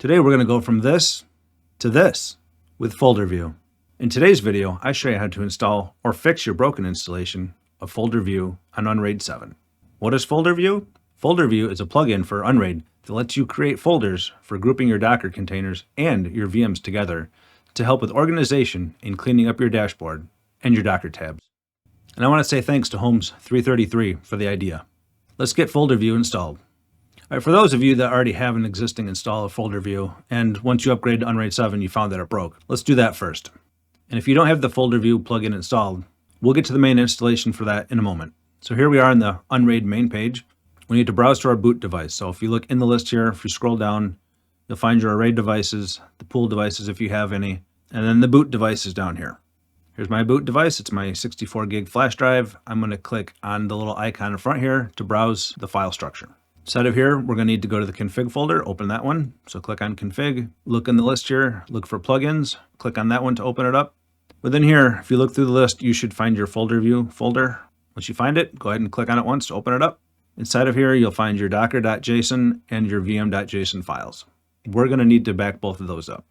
Today we're going to go from this to this with FolderView. In today's video, I show you how to install or fix your broken installation of FolderView on Unraid 7. What is FolderView? FolderView is a plugin for Unraid that lets you create folders for grouping your Docker containers and your VMs together to help with organization and cleaning up your dashboard and your Docker tabs. And I want to say thanks to Holmes 333 for the idea. Let's get FolderView installed. All right, for those of you that already have an existing install of FolderView, and once you upgrade to Unraid 7, you found that it broke, let's do that first. And if you don't have the FolderView plugin installed, we'll get to the main installation for that in a moment. So here we are on the Unraid main page. We need to browse to our boot device. So if you look in the list here, if you scroll down, you'll find your array devices, the pool devices if you have any, and then the boot device is down here. Here's my boot device. It's my 64 gig flash drive. I'm going to click on the little icon in front here to browse the file structure. Inside of here, we're going to need to go to the config folder, open that one. So click on config, look in the list here, look for plugins, click on that one to open it up. Within here, if you look through the list, you should find your FolderView folder. Once you find it, go ahead and click on it once to open it up. Inside of here, you'll find your docker.json and your vm.json files. We're going to need to back both of those up.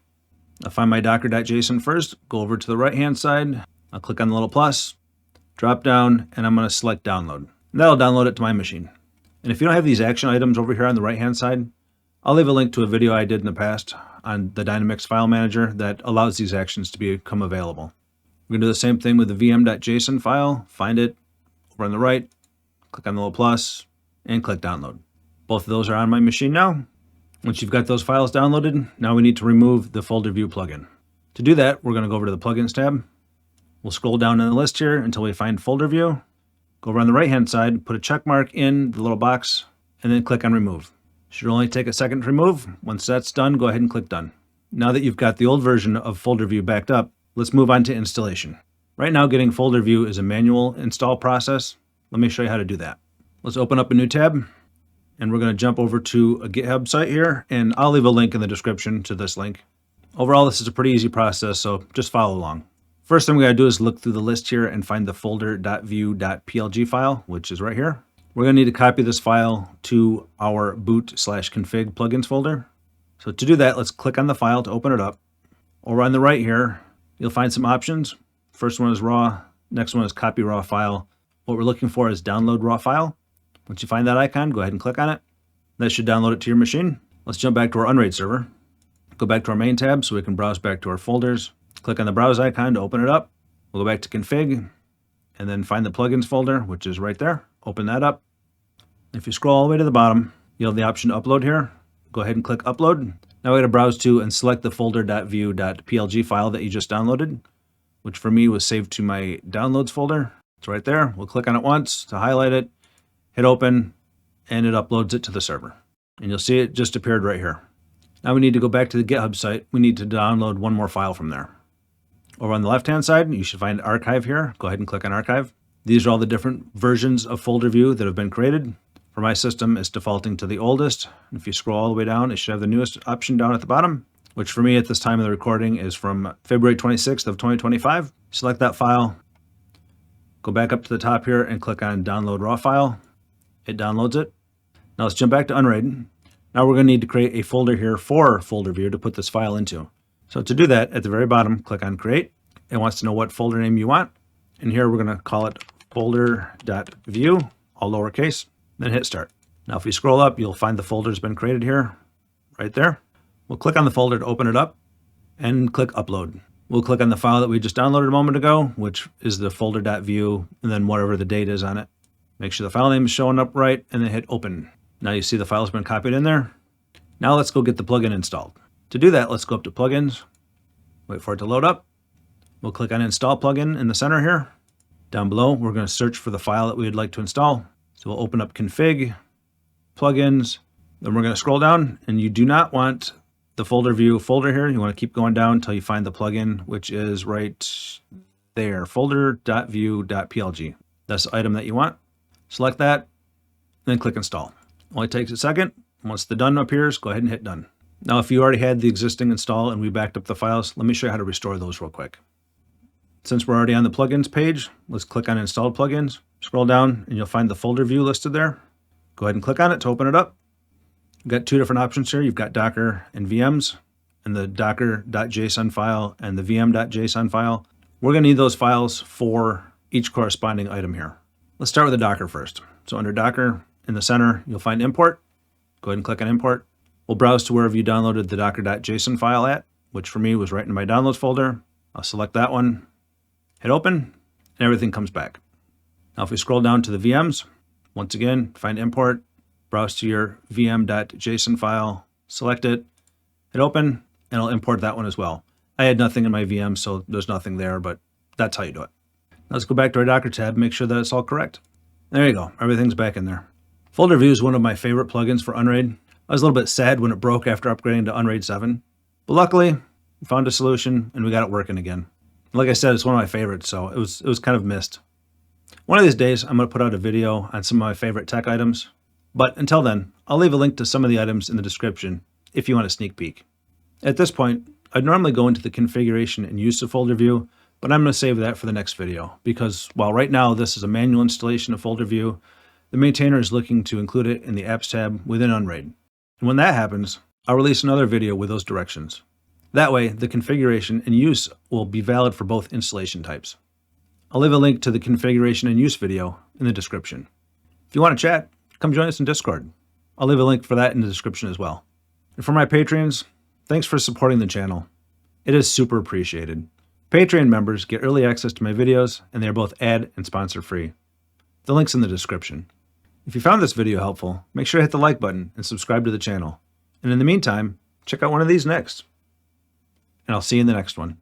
I'll find my docker.json first, go over to the right-hand side. I'll click on the little plus, drop down, and I'm going to select download. And that'll download it to my machine. And if you don't have these action items over here on the right-hand side, I'll leave a link to a video I did in the past on the Dynamics file manager that allows these actions to become available. We're going to do the same thing with the vm.json file. Find it over on the right, click on the little plus, and click download. Both of those are on my machine now. Once you've got those files downloaded, now we need to remove the FolderView plugin. To do that, we're going to go over to the plugins tab. We'll scroll down in the list here until we find FolderView. Go over on the right-hand side, put a check mark in the little box, and then click on remove. Should only take a second to remove. Once that's done, go ahead and click done. Now that you've got the old version of FolderView backed up, let's move on to installation. Right now, getting FolderView is a manual install process. Let me show you how to do that. Let's open up a new tab, and we're going to jump over to a GitHub site here, and I'll leave a link in the description to this link. Overall, this is a pretty easy process, so just follow along. First thing we gotta do is look through the list here and find the folder.view.plg file, which is right here. We're gonna need to copy this file to our boot/config plugins folder. So to do that, let's click on the file to open it up. Over on the right here, you'll find some options. First one is raw, next one is copy raw file. What we're looking for is download raw file. Once you find that icon, go ahead and click on it. That should download it to your machine. Let's jump back to our Unraid server. Go back to our main tab so we can browse back to our folders. Click on the browse icon to open it up. We'll go back to config and then find the plugins folder, which is right there. Open that up. If you scroll all the way to the bottom, you'll have the option to upload here. Go ahead and click upload. Now we're going to browse to and select the folder.view.plg file that you just downloaded, which for me was saved to my downloads folder. It's right there. We'll click on it once to highlight it, hit open, and it uploads it to the server. And you'll see it just appeared right here. Now we need to go back to the GitHub site. We need to download one more file from there. Over on the left-hand side, you should find Archive here. Go ahead and click on Archive. These are all the different versions of FolderView that have been created. For my system, it's defaulting to the oldest. If you scroll all the way down, it should have the newest option down at the bottom, which for me at this time of the recording is from February 26th of 2025. Select that file. Go back up to the top here and click on Download Raw File. It downloads it. Now let's jump back to Unraid. Now we're going to need to create a folder here for FolderView to put this file into. So to do that, at the very bottom, click on Create. It wants to know what folder name you want. And here we're going to call it folder.view, all lowercase, then hit Start. Now if you scroll up, you'll find the folder's been created here, right there. We'll click on the folder to open it up and click Upload. We'll click on the file that we just downloaded a moment ago, which is the folder.view, and then whatever the date is on it. Make sure the file name is showing up right, and then hit Open. Now you see the file's been copied in there. Now let's go get the plugin installed. To do that, let's go up to Plugins, wait for it to load up. We'll click on Install Plugin in the center here. Down below, we're going to search for the file that we would like to install. So we'll open up Config, Plugins, then we're going to scroll down, and you do not want the FolderView folder here. You want to keep going down until you find the plugin, which is right there, folder.view.plg. That's the item that you want. Select that, then click Install. Only takes a second. Once the done appears, go ahead and hit done. Now, if you already had the existing install and we backed up the files, let me show you how to restore those real quick. Since we're already on the plugins page, let's click on Installed Plugins. Scroll down and you'll find the FolderView listed there. Go ahead and click on it to open it up. You've got two different options here. You've got Docker and VMs, and the docker.json file and the vm.json file. We're going to need those files for each corresponding item here. Let's start with the Docker first. So under Docker, in the center, you'll find import. Go ahead and click on import. We'll browse to wherever you downloaded the docker.json file at, which for me was right in my downloads folder. I'll select that one, hit open, and everything comes back. Now if we scroll down to the VMs, once again, find import, browse to your vm.json file, select it, hit open, and it'll import that one as well. I had nothing in my VM, so there's nothing there, but that's how you do it. Now let's go back to our Docker tab, make sure that it's all correct. There you go, everything's back in there. FolderView is one of my favorite plugins for Unraid. I was a little bit sad when it broke after upgrading to Unraid 7, but luckily we found a solution and we got it working again. Like I said, it's one of my favorites, so it was kind of missed. One of these days, I'm going to put out a video on some of my favorite tech items, but until then, I'll leave a link to some of the items in the description if you want a sneak peek. At this point, I'd normally go into the configuration and use of FolderView, but I'm going to save that for the next video because while right now this is a manual installation of FolderView, the maintainer is looking to include it in the Apps tab within Unraid. And when that happens, I'll release another video with those directions. That way, the configuration and use will be valid for both installation types. I'll leave a link to the configuration and use video in the description. If you want to chat, come join us in Discord. I'll leave a link for that in the description as well. And for my Patreons, thanks for supporting the channel. It is super appreciated. Patreon members get early access to my videos, and they are both ad and sponsor free. The link's in the description. If you found this video helpful, make sure to hit the like button and subscribe to the channel. And in the meantime, check out one of these next. And I'll see you in the next one.